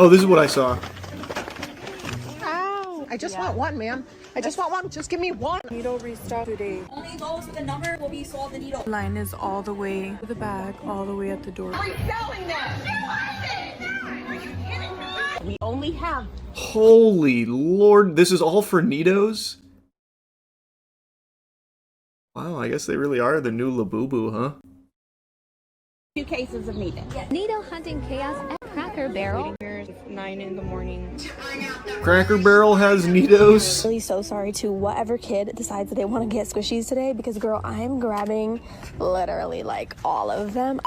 Oh, this is what I saw. Ow! I just want one, ma'am. I just want one. Just give me one. Nee-Doh restock today. Only those with a number will be sold the Nee-Doh. Line is all the way to the back, all the way at the door. We only have Holy Lord, this is all for Nee-Dohs? Wow, I guess they really are the new LaBubu, huh? 2 cases of Nee-Doh. Nee-Doh hunting chaos at Cracker Barrel. 9 in the morning. Cracker Barrel has Nee-Dohs. Really so sorry to whatever kid decides that they want to get Squishies today because girl, I'm grabbing literally like all of them.